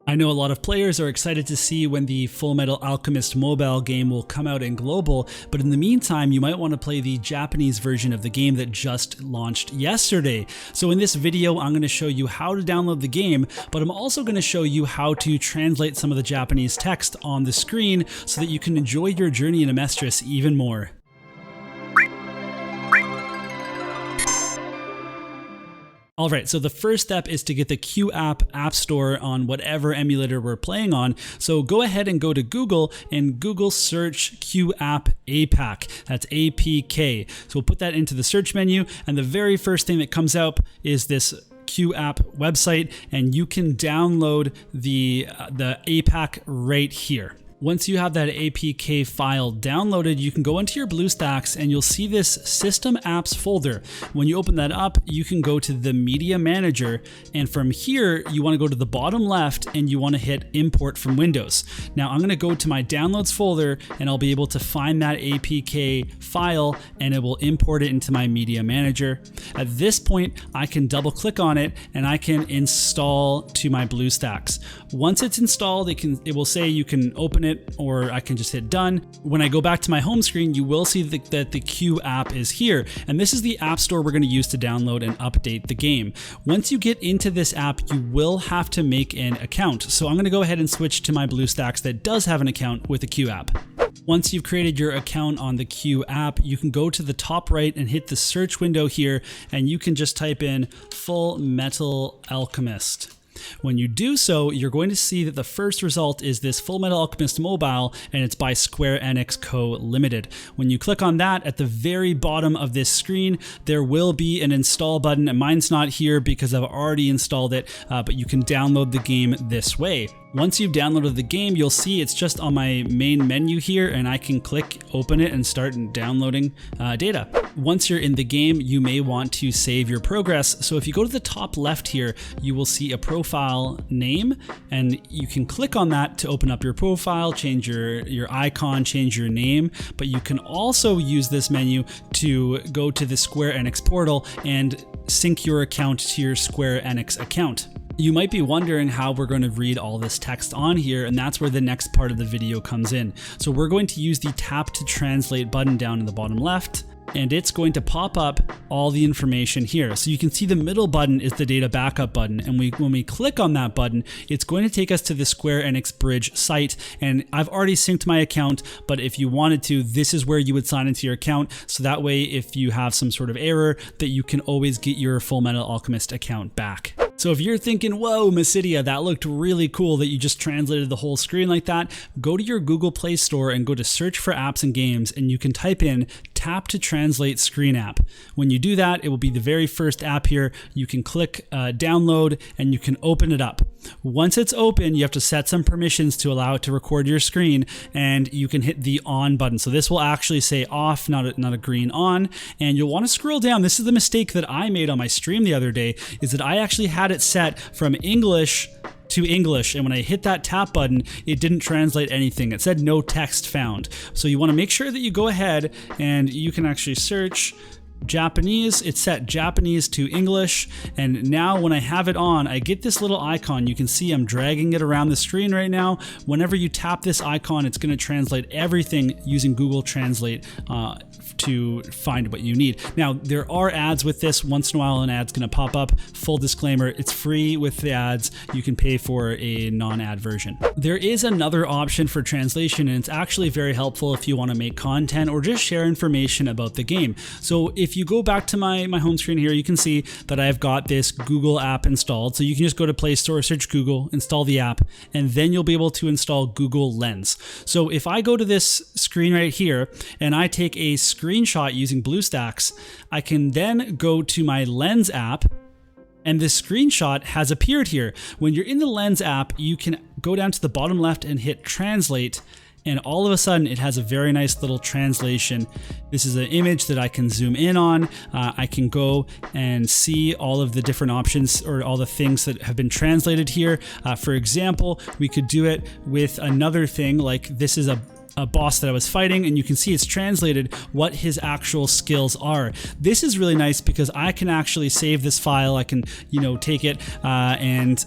I know a lot of players are excited to see when the Fullmetal Alchemist mobile game will come out in global, but in the meantime, you might want to play the Japanese version of the game that just launched yesterday. So in this video, I'm going to show you how to download the game, but I'm also going to show you how to translate some of the Japanese text on the screen so that you can enjoy your journey in Amestris even more. Alright, so the first step is to get the Qoo App Store on whatever emulator we're playing on. So go ahead and go to Google and Google search Qoo App APK. That's APK. So we'll put that into the search menu, and the very first thing that comes up is this Qoo App website, and you can download the APK right here. Once you have that APK file downloaded, you can go into your BlueStacks and you'll see this System Apps folder. When you open that up, you can go to the Media Manager, and from here, you want to go to the bottom left and you want to hit Import from Windows. Now I'm going to go to my Downloads folder and I'll be able to find that APK file and it will import it into my Media Manager. At this point, I can double click on it and I can install to my BlueStacks. Once it's installed, it will say you can open it, or I can just hit done. When I go back to my home screen, you will see that the Qoo app is here, and this is the app store we're going to use to download and update the game. Once you get into this app, you will have to make an account. So I'm going to go ahead and switch to my BlueStacks that does have an account with the Qoo app. Once you've created your account on the Qoo app, you can go to the top right and hit the search window here, and you can just type in Fullmetal Alchemist. When you do so, you're going to see that the first result is this Fullmetal Alchemist mobile, and it's by Square Enix Co. Limited. When you click on that, at the very bottom of this screen, there will be an install button, and mine's not here because I've already installed it, but you can download the game this way. Once you've downloaded the game, you'll see it's just on my main menu here, and I can click open it and start downloading data. Once you're in the game, you may want to save your progress. So if you go to the top left here, you will see a profile name, and you can click on that to open up your profile, change your icon, change your name, but you can also use this menu to go to the Square Enix portal and sync your account to your Square Enix account. You might be wondering how we're going to read all this text on here, and that's where the next part of the video comes in. So we're going to use the tap to translate button down in the bottom left, and it's going to pop up all the information here. So you can see the middle button is the data backup button, and when we click on that button, it's going to take us to the Square Enix Bridge site, and I've already synced my account, but if you wanted to, this is where you would sign into your account, so that way if you have some sort of error, that you can always get your Fullmetal Alchemist account back. So if you're thinking, whoa, Massidia, that looked really cool that you just translated the whole screen like that, go to your Google Play Store and go to search for apps and games, and you can type in tap to translate screen app. When you do that, it will be the very first app here. You can click download and you can open it up. Once it's open, you have to set some permissions to allow it to record your screen, and you can hit the on button. So this will actually say off, not a green on, and you'll want to scroll down. This is the mistake that I made on my stream the other day, is that I actually had it set from English to English, and when I hit that tap button, it didn't translate anything. It said no text found. So you want to make sure that you go ahead and you can actually search Japanese. It's set Japanese to English, and now when I have it on, I get this little icon. You can see I'm dragging it around the screen right now. Whenever you tap this icon, it's going to translate everything using Google Translate to find what you need. Now, there are ads with this. Once in a while, an ad's going to pop up. Full disclaimer, it's free with the ads. You can pay for a non-ad version. There is another option for translation, and it's actually very helpful if you want to make content or just share information about the game. So if you go back to my home screen here, you can see that I've got this Google app installed. So you can just go to Play Store, search Google, install the app, and then you'll be able to install Google Lens. So if I go to this screen right here and I take a screenshot using BlueStacks, I can then go to my Lens app, and this screenshot has appeared here. When you're in the Lens app, you can go down to the bottom left and hit translate, and all of a sudden it has a very nice little translation. This is an image that I can zoom in on. I can go and see all of the different options or all the things that have been translated here. For example, we could do it with another thing, like this is a boss that I was fighting, and you can see it's translated what his actual skills are. This is really nice because I can actually save this file. I can, you know, take it and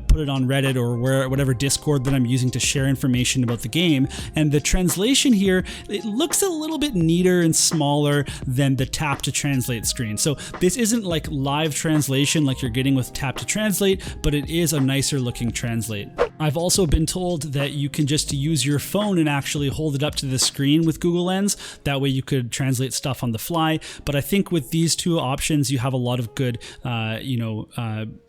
put it on Reddit or whatever Discord that I'm using to share information about the game. And the translation here, it looks a little bit neater and smaller than the tap to translate screen. So this isn't like live translation like you're getting with tap to translate, but it is a nicer looking translate. I've also been told that you can just use your phone and actually hold it up to the screen with Google Lens. That way you could translate stuff on the fly. But I think with these two options, you have a lot of good,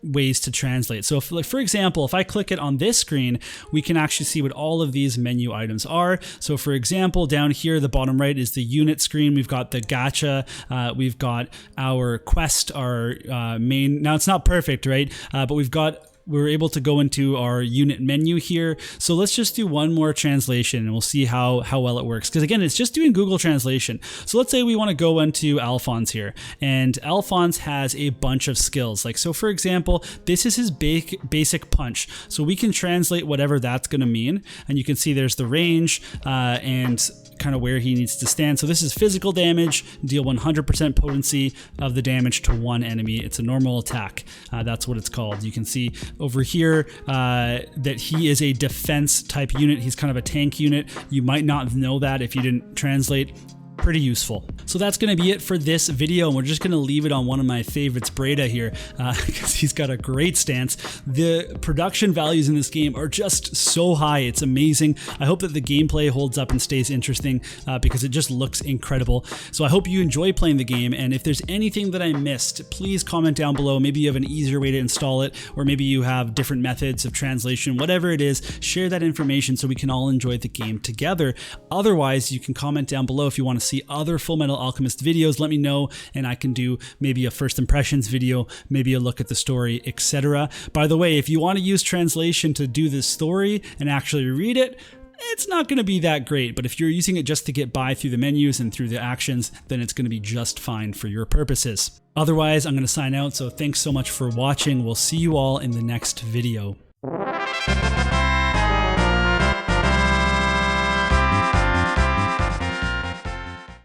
ways to translate. So if, like, for example, if I click it on this screen, we can actually see what all of these menu items are. So for example, down here, the bottom right is the unit screen. We've got the gacha. We've got our quest, our main. Now it's not perfect, right? But we're able to go into our unit menu here. So let's just do one more translation and we'll see how well it works. Because again, it's just doing Google translation. So let's say we want to go into Alphonse here, and Alphonse has a bunch of skills. Like, so for example, this is his basic punch. So we can translate whatever that's going to mean. And you can see there's the range and kind of where he needs to stand. So this is physical damage, deal 100% potency of the damage to one enemy. It's a normal attack. That's what it's called. You can see over here that he is a defense type unit. He's kind of a tank unit. You might not know that if you didn't translate. Pretty useful. So that's going to be it for this video, and we're just going to leave it on one of my favorites, Breda here, because he's got a great stance. The production values in this game are just so high. It's amazing. I hope that the gameplay holds up and stays interesting because it just looks incredible. So I hope you enjoy playing the game, and if there's anything that I missed, please comment down below. Maybe you have an easier way to install it, or maybe you have different methods of translation. Whatever it is, share that information so we can all enjoy the game together. Otherwise, you can comment down below if you want to see other Full Metal Alchemist videos. Let me know, and I can do maybe a first impressions video, maybe a look at the story, etc. By the way, if you want to use translation to do this story and actually read it, it's not going to be that great, but if you're using it just to get by through the menus and through the actions, then it's going to be just fine for your purposes. Otherwise, I'm going to sign out, so thanks so much for watching. We'll see you all in the next video.